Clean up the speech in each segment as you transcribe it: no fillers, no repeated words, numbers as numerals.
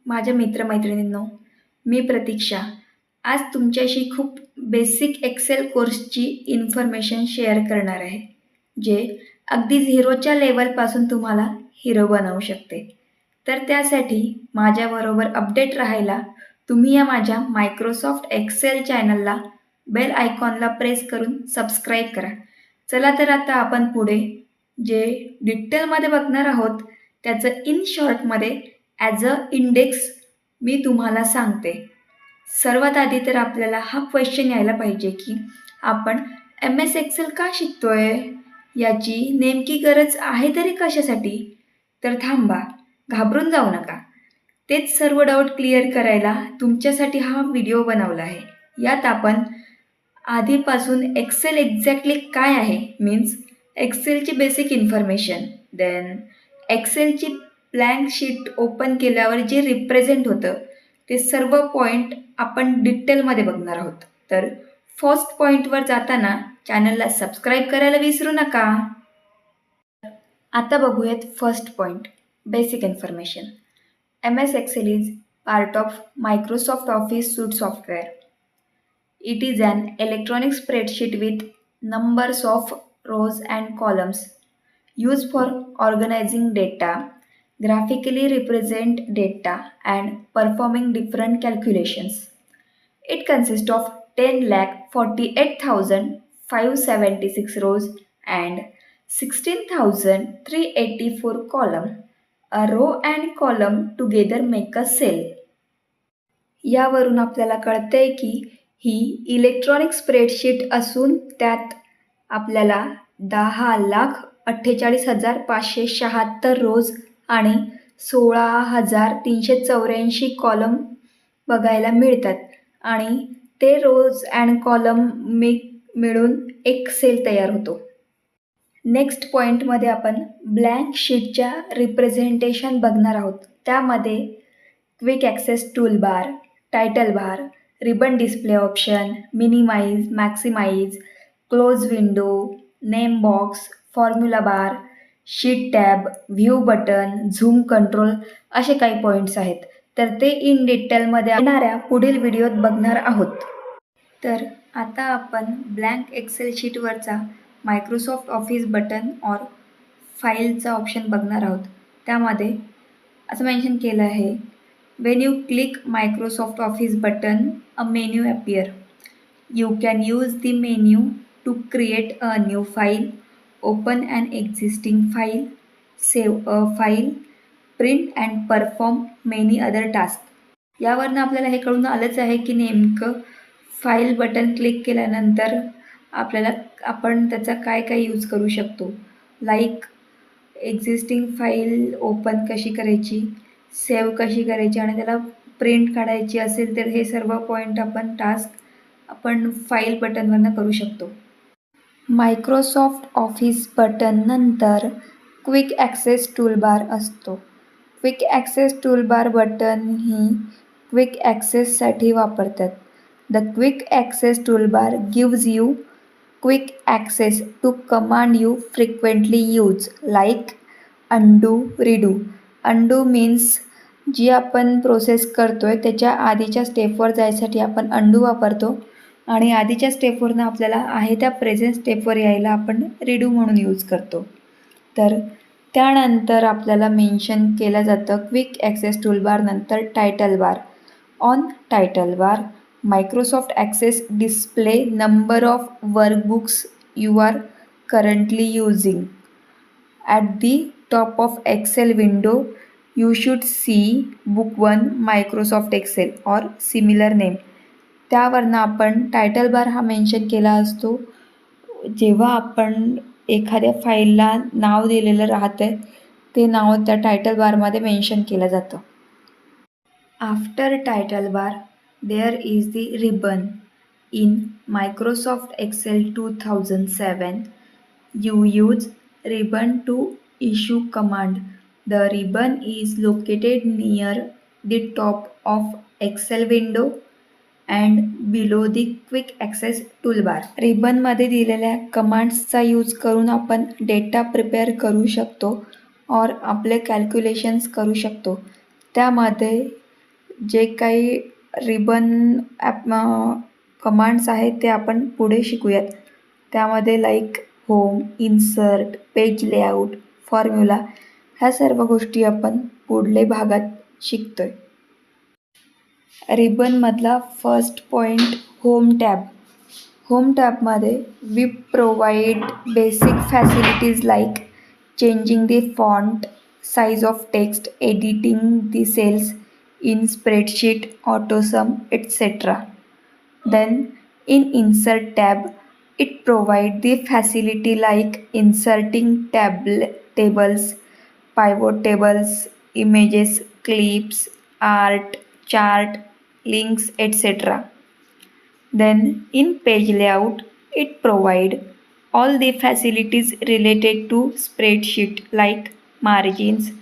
माझ्या मित्रमैत्रिणींनो, मी प्रतीक्षा. आज तुमच्याशी खूप बेसिक एक्सेल कोर्सची इन्फॉर्मेशन शेअर करणार आहे, जे अगदी झिरोच्या लेवलपासून तुम्हाला हिरो बनवू शकते. तर त्यासाठी माझ्याबरोबर अपडेट राहायला तुम्ही या माझ्या मायक्रोसॉफ्ट एक्सेल चॅनलला बेल आयकॉनला प्रेस करून सबस्क्राईब करा. चला तर आता आपण पुढे जे डिटेलमध्ये बघणार आहोत त्याचं इन शॉर्टमध्ये ॲज अ इंडेक्स मी तुम्हाला सांगते. सर्वात आधी तर आपल्याला हा क्वेश्चन यायला पाहिजे की आपण एम एस एक्सेल का शिकतोय, याची नेमकी गरज आहे तरी कशासाठी. तर थांबा, घाबरून जाऊ नका. तेच सर्व डाऊट क्लिअर करायला तुमच्यासाठी हा व्हिडिओ बनवला आहे. यात आपण आधीपासून एक्सेल एक्झॅक्टली काय आहे मीन्स एक्सेलची बेसिक इन्फॉर्मेशन, देन एक्सेलची ब्लँक शीट ओपन केल्यावर जे रिप्रेझेंट होतं ते सर्व पॉईंट आपण डिटेलमध्ये बघणार आहोत. तर फर्स्ट पॉईंटवर जाताना चॅनलला सबस्क्राईब करायला विसरू नका. आता बघूयात first point, basic information. M S Excel is part of Microsoft Office suite software. It is an electronic spreadsheet with numbers of rows and columns used for organizing data, graphically represent data, and performing different calculations. It consists of 10,48,576 rows and 16,384 columns. A row and column together make a cell. यावरून आपल्याला कळतंय की ही electronic spreadsheet असून त्यात आपल्याला 10,48,576 रोज आणि 16,384 column बघायला मिळतात आणि ते रोज अँड कॉलम मिळून एक सेल तयार होतो. नेक्स्ट पॉईंटमध्ये आपण ब्लँक शीटच्या रिप्रेझेंटेशन बघणार आहोत. त्यामध्ये quick access toolbar, title bar, ribbon display option, minimise, maximise, close window, name box, formula bar, sheet tab, view button, zoom control असे काही पॉईंट्स आहेत. तर ते इन डिटेलमध्ये येणाऱ्या पुढील व्हिडिओत बघणार आहोत. तर आता आपण ब्लँक एक्सेल शीटवरचा मायक्रोसॉफ्ट ऑफिस बटन और फाईलचा ऑप्शन बघणार आहोत. त्यामध्ये असं मेन्शन केलं आहे, when you click Microsoft Office button, a menu appear. You can use the menu to create a new file, open an existing file, save a file, print and perform many other tasks. यावरनं आपल्याला हे कळून आलंच आहे की नेमकं file button click केल्यानंतर आपण त्याचा काय काय यूज करू शकतो. लाईक एक्झिस्टिंग फाईल ओपन कशी करायची, सेव्ह कशी करायची आणि त्याला प्रिंट काढायची असेल तर हे सर्व पॉईंट आपण फाईल बटनवरनं करू शकतो. मायक्रोसॉफ्ट ऑफिस बटन नंतर क्विक ॲक्सेस टूलबार असतो. क्विक ॲक्सेस टूलबार बटन ही क्विक ॲक्सेससाठी वापरतात. The quick access toolbar gives you quick access to command you frequently use like undo, redo. Undo means जी आपण प्रोसेस करतो आहे त्याच्या आधीच्या स्टेपवर जायसाठी आपण अनडू वापरतो आणि आधीच्या स्टेपवरनं आपल्याला आहे त्या प्रेझेंट स्टेपवर यायला आपण रिडू म्हणून यूज करतो. तर त्यानंतर आपल्याला मेन्शन केलं जातं क्विक ॲक्सेस टूलबार नंतर title bar. On title bar Microsoft Access display number of workbooks you are currently using. At the top of Excel window you should see book 1 Microsoft Excel or similar name. त्यावरनं आपण title बार हा mention केला असतो. जेव्हा आपण एखाद्या फाईलला नाव दिलेलं राहतं ते नाव त्या टायटल बारमध्ये मेन्शन केलं जातं. After title bar there is the ribbon. In Microsoft Excel 2007 you use ribbon to issue command. The ribbon is located near the top of Excel window and below the Quick Access toolbar. रिबनमध्ये दिलेल्या कमांड्सचा use करून आपण data prepare करू शकतो और आपले calculations करू शकतो. त्यामध्ये जे काही रिबन ॲप कमांड्स आहेत ते आपण पुढे शिकूयात. त्यामध्ये like home, insert, page layout, formula ह्या सर्व गोष्टी आपण पुढले भागात शिकतोय. रिबनमधला first point home tab. Home टॅबमध्ये we provide basic facilities like changing the font, size of text, editing the cells in spreadsheet, AutoSum, etc. Then in Insert tab, it provides the facility like inserting tables, pivot tables, images, clips, art, chart, links, etc. Then in page layout, it provides all the facilities related to spreadsheet like margins,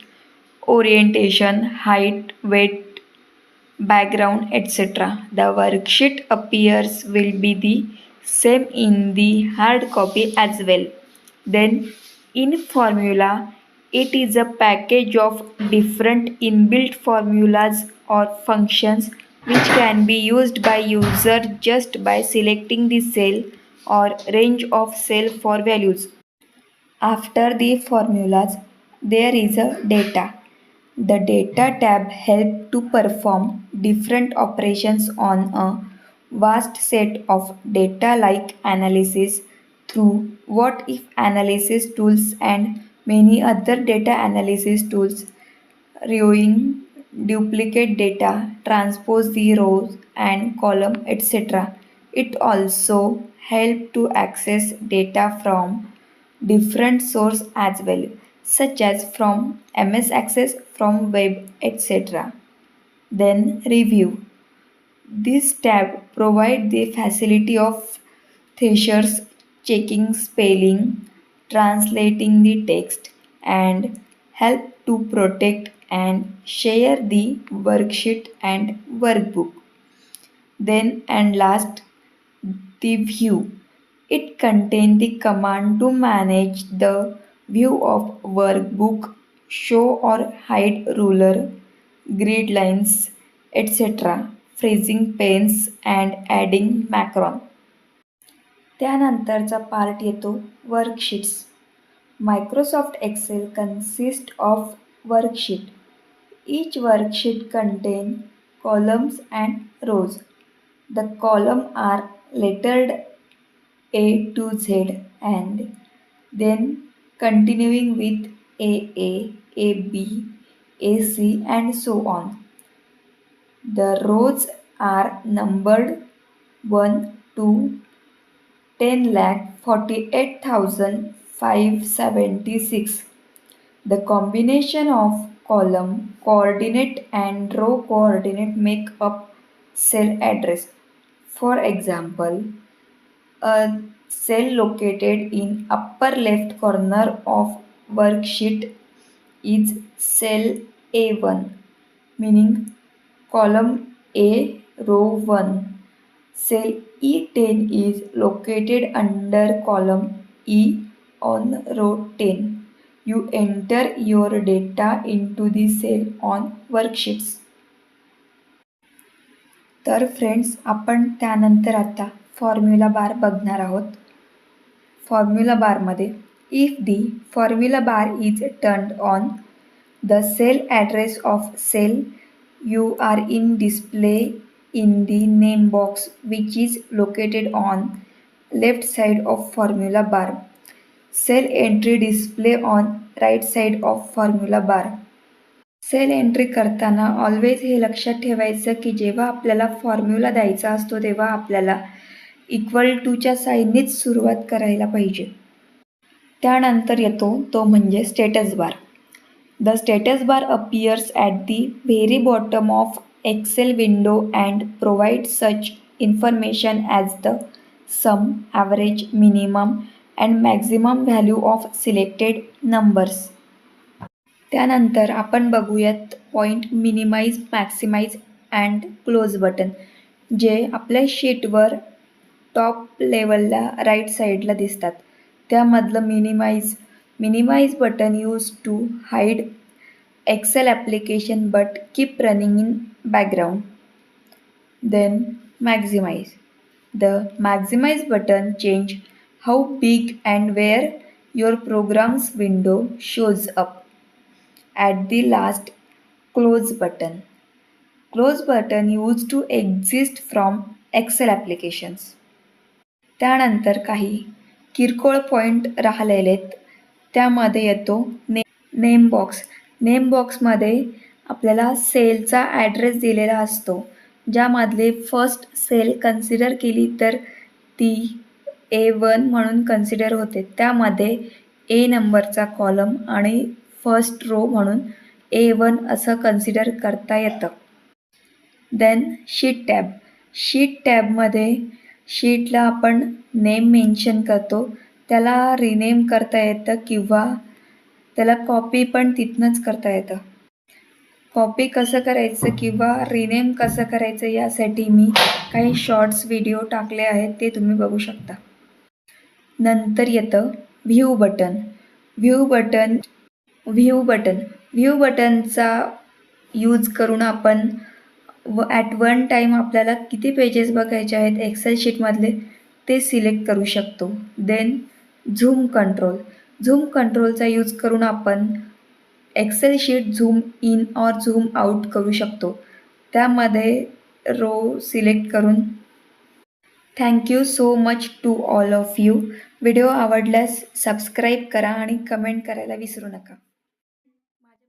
orientation, height, weight, background, etc. The worksheet appears will be the same in the hard copy as well. Then in formula, it is a package of different inbuilt formulas or functions which can be used by user just by selecting the cell or range of cell for values. After the formulas, there is a data. The data tab helps to perform different operations on a vast set of data like analysis through what if analysis tools and many other data analysis tools, reviewing duplicate data, transpose the rows and column, etc. It also helps to access data from different sources as well, such as from MS Access, from web, etc. Then review. This tab provides the facility of thesaurus, checking spelling, translating the text, and help to protect and share the worksheet and workbook. Then and last, the view. It contains the command to manage the view of workbook, show or hide ruler, grid lines, etc. Freezing panes and adding macron. त्यानंतरचा part येतो worksheets. Microsoft Excel consist of worksheet. Each worksheet contains columns and rows. The columns are lettered A to Z and then continuing with AA, AB, AC and so on. The rows are numbered 1 to 10,48,576. The combination of column coordinate and row coordinate make up cell address. For example, a cell located in upper left corner of worksheet is cell A1, meaning column A, row 1. Cell E10 is located under column E on row 10. You enter your data into the cell on worksheets. तर friends, आपण त्यानंतर आता formula bar बघणार आहोत. Formula बारमध्ये if the formula bar is turned on, the cell address of cell you are in display in the name box which is located on left side of formula bar. Cell entry display on right side of formula bar. Cell entry करताना always हे लक्षात ठेवायचं की जेव्हा आपल्याला formula द्यायचा असतो तेव्हा आपल्याला इक्वल टूच्या साईननीच सुरुवात करायला पाहिजे. त्यानंतर येतो तो म्हणजे status bar. The status bar appears at the very bottom of Excel window and provides such information as the sum, average, minimum and maximum value of selected numbers. त्यानंतर आपण बघूयात point minimise, maximise and close button, जे आपल्या शीटवर top लेवलला right साईडला दिसतात. त्यामधलं minimise button use to hide Excel application but keep running in background. Then maximize. The maximize button change how big and where your program's window shows up. At the last, close button. Close button used to exist from Excel applications. त्यानंतर काही किरकोळ point राहिलेलेत. त्यामध्ये येतो name box. Name बॉक्समध्ये आपल्याला सेलचा address दिलेला असतो. ज्यामधली first sale consider केली तर ती A1 म्हणून कन्सिडर होते. त्यामध्ये A नंबरचा कॉलम आणि फर्स्ट रो म्हणून A1 असं कन्सिडर करता येतं. Then sheet tab. शीट टॅबमध्ये शीटला आपण नेम मेन्शन करतो. त्याला रिनेम करता येतं किंवा त्याला कॉपी पण तिथनंच करता येतं. कॉपी कसं करायचं किंवा रिनेम कसं करायचं यासाठी मी काही शॉर्ट्स व्हिडिओ टाकले आहेत, ते तुम्ही बघू शकता. नंतर येतं व्ह्यू बटन. व्ह्यू बटनचा यूज करून आपण ॲट वन टाईम आपल्याला किती पेजेस बघायचे आहेत एक्सेल शीटमधले ते सिलेक्ट करू शकतो. Then zoom control. झूम कंट्रोलचा यूज करून आपण एक्सेल शीट झूम इन और झूम आउट करू शकतो. त्यामध्ये रो सिलेक्ट करून. Thank you so much to all of you. Video आवडल्यास सबस्क्राईब करा आणि कमेंट करायला विसरू नका.